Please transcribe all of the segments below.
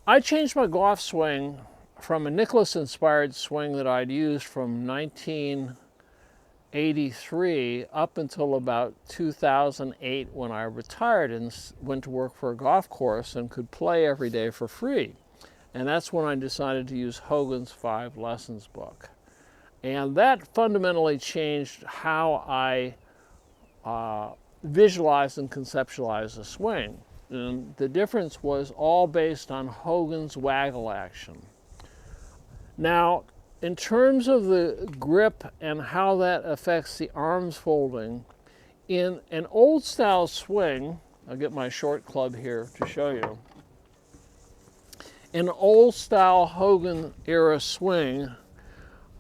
I changed my golf swing from a Nicklaus-inspired swing that I'd used from 1983 up until about 2008 when I retired and went to work for a golf course and could play every day for free. And that's when I decided to use Hogan's 5 Lessons book. And that fundamentally changed how I visualized and conceptualized the swing. And the difference was all based on Hogan's waggle action. Now, in terms of the grip and how that affects the arms folding, in an old style swing, I'll get my short club here to show you. In an old style Hogan era swing,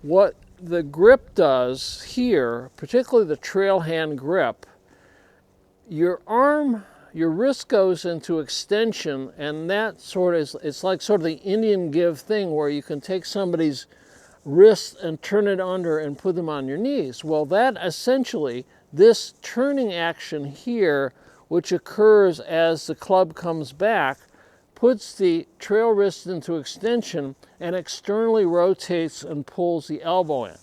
what the grip does here, particularly the trail hand grip, your wrist goes into extension, and that sort of it's like sort of the Indian give thing where you can take somebody's wrist and turn it under and put them on your knees. Well, that essentially, this turning action here, which occurs as the club comes back, puts the trail wrist into extension and externally rotates and pulls the elbow in.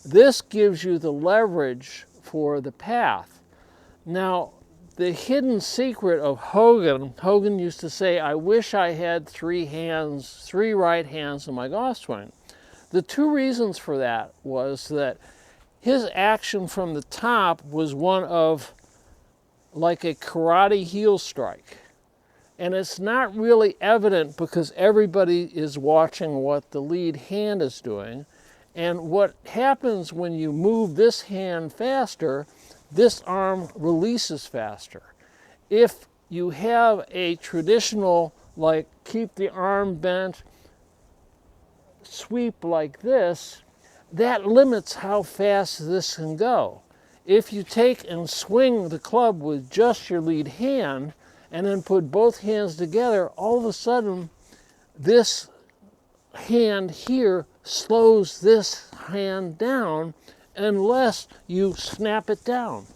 This gives you the leverage for the path. Now, the hidden secret of Hogan used to say, I wish I had three right hands in my golf swing. The two reasons for that was that his action from the top was one of like a karate heel strike. And it's not really evident because everybody is watching what the lead hand is doing. And what happens when you move this hand faster, this arm releases faster. If you have a traditional, like keep the arm bent, sweep like this, that limits how fast this can go. If you take and swing the club with just your lead hand and then put both hands together, all of a sudden this hand here slows this hand down unless you snap it down.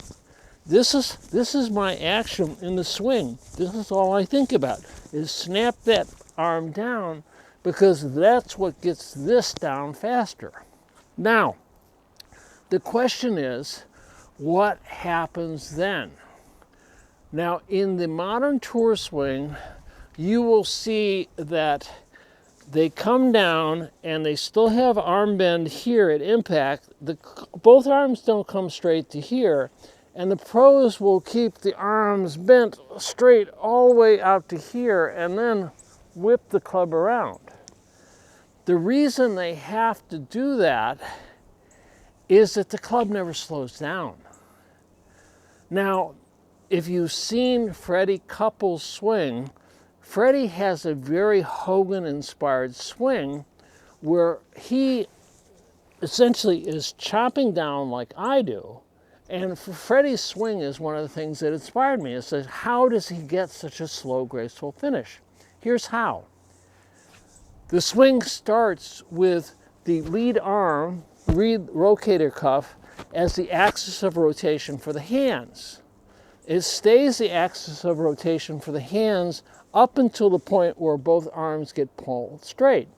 This is my action in the swing. This is all I think about, is snap that arm down, because that's what gets this down faster. Now, the question is, what happens then? Now, in the modern tour swing, you will see that they come down and they still have arm bend here at impact. Both arms don't come straight to here, and the pros will keep the arms bent straight all the way out to here and then whip the club around. The reason they have to do that is that the club never slows down. Now, if you've seen Freddie Couples swing, Freddie has a very Hogan-inspired swing where he essentially is chopping down like I do. And Freddie's swing is one of the things that inspired me. It says, how does he get such a slow, graceful finish? Here's how. The swing starts with the lead arm, rotator cuff, as the axis of rotation for the hands. It stays the axis of rotation for the hands up until the point where both arms get pulled straight.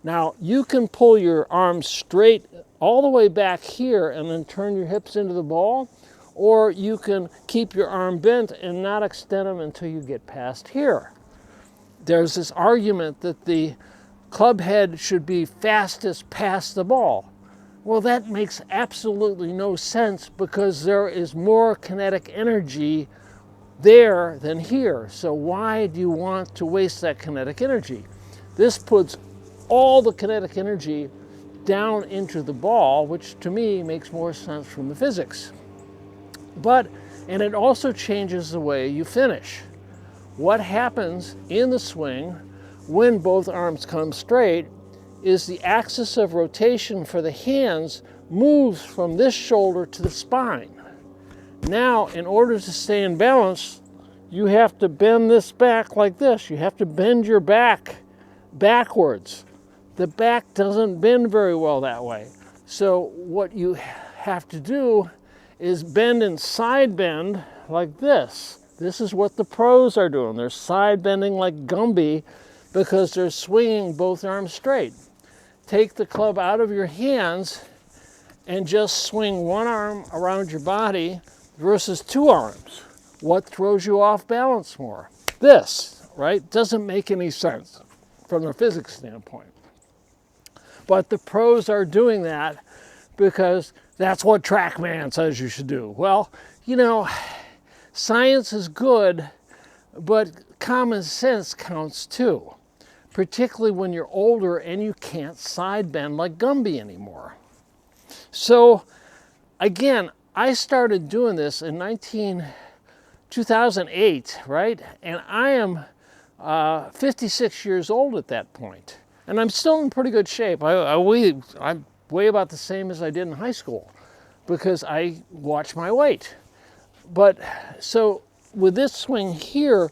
Now, you can pull your arms straight all the way back here and then turn your hips into the ball, or you can keep your arm bent and not extend them until you get past here. There's this argument that the club head should be fastest past the ball. Well, that makes absolutely no sense because there is more kinetic energy there than here. So why do you want to waste that kinetic energy? This puts all the kinetic energy down into the ball, which to me makes more sense from the physics. And it also changes the way you finish. What happens in the swing when both arms come straight is the axis of rotation for the hands moves from this shoulder to the spine. Now, in order to stay in balance, you have to bend this back like this. You have to bend your back backwards. The back doesn't bend very well that way. So what you have to do is bend and side bend like this. This is what the pros are doing. They're side bending like Gumby because they're swinging both arms straight. Take the club out of your hands and just swing one arm around your body versus two arms. What throws you off balance more? This, right? Doesn't make any sense from a physics standpoint. But the pros are doing that because that's what TrackMan says you should do. Well, you know, science is good, but common sense counts too, particularly when you're older and you can't side bend like Gumby anymore. So again, I started doing this in 2008, right? And I am 56 years old at that point. And I'm still in pretty good shape. I weigh about the same as I did in high school because I watch my weight. But so with this swing here,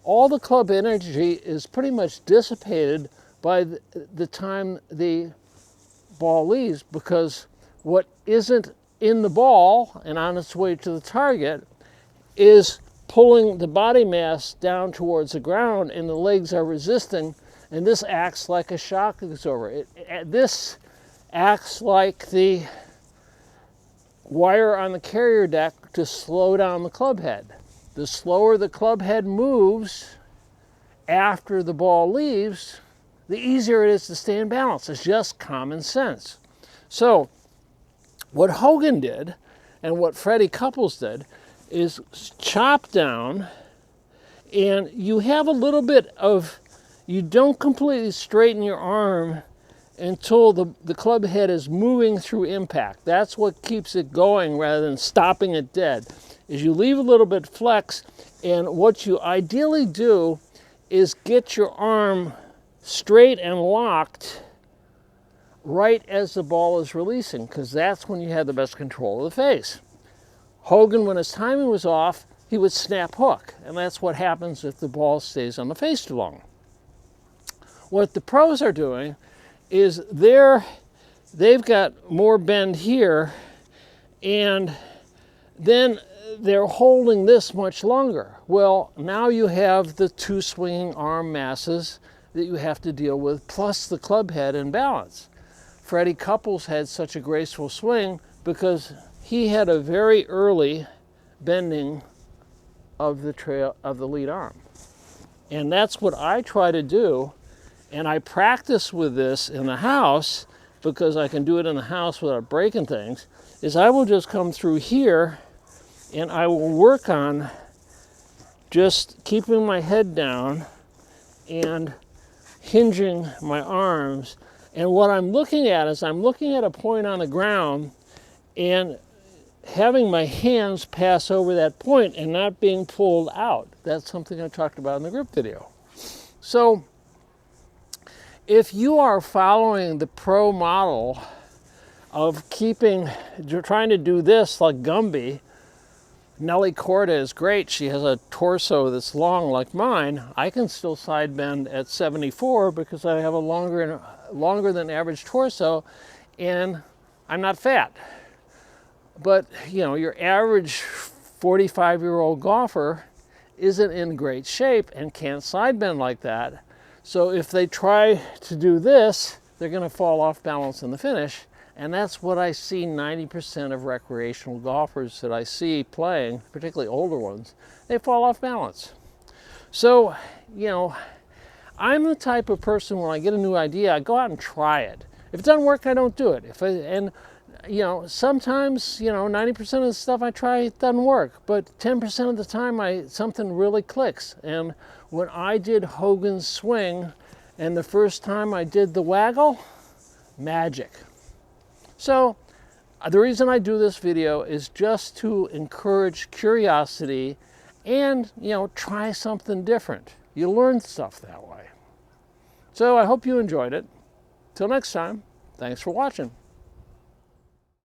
all the club energy is pretty much dissipated by the time the ball leaves, because what isn't in the ball and on its way to the target is pulling the body mass down towards the ground, and the legs are resisting, and this acts like a shock absorber. This acts like the wire on the carrier deck to slow down the club head. The slower the club head moves after the ball leaves, the easier it is to stay in balance. It's just common sense. So what Hogan did and what Freddie Couples did is chop down, and you have a little bit of, you don't completely straighten your arm until the club head is moving through impact. That's what keeps it going rather than stopping it dead, is you leave a little bit flex, and what you ideally do is get your arm straight and locked right as the ball is releasing, because that's when you have the best control of the face. Hogan, when his timing was off, he would snap hook, and that's what happens if the ball stays on the face too long. What the pros are doing is they've got more bend here, and then they're holding this much longer. Well, now you have the two swinging arm masses that you have to deal with, plus the club head in balance. Freddie Couples had such a graceful swing because he had a very early bending of the lead arm. And that's what I try to do, and I practice with this in the house because I can do it in the house without breaking things, is I will just come through here and I will work on just keeping my head down and hinging my arms. And what I'm looking at is I'm looking at a point on the ground and having my hands pass over that point and not being pulled out. That's something I talked about in the grip video. So if you are following the pro model of trying to do this like Gumby, Nellie Corda is great. She has a torso that's long like mine. I can still side bend at 74 because I have a longer than average torso, and I'm not fat. But you know, your average 45-year-old golfer isn't in great shape and can't side bend like that. So if they try to do this, they're going to fall off balance in the finish. And that's what I see 90% of recreational golfers that I see playing, particularly older ones, they fall off balance. So, you know, I'm the type of person, when I get a new idea, I go out and try it. If it doesn't work, I don't do it. You know, sometimes, you know, 90% of the stuff I try, it doesn't work. But 10% of the time, something really clicks. And when I did Hogan's swing, and the first time I did the waggle, magic. So the reason I do this video is just to encourage curiosity and, you know, try something different. You learn stuff that way. So I hope you enjoyed it. Till next time, thanks for watching.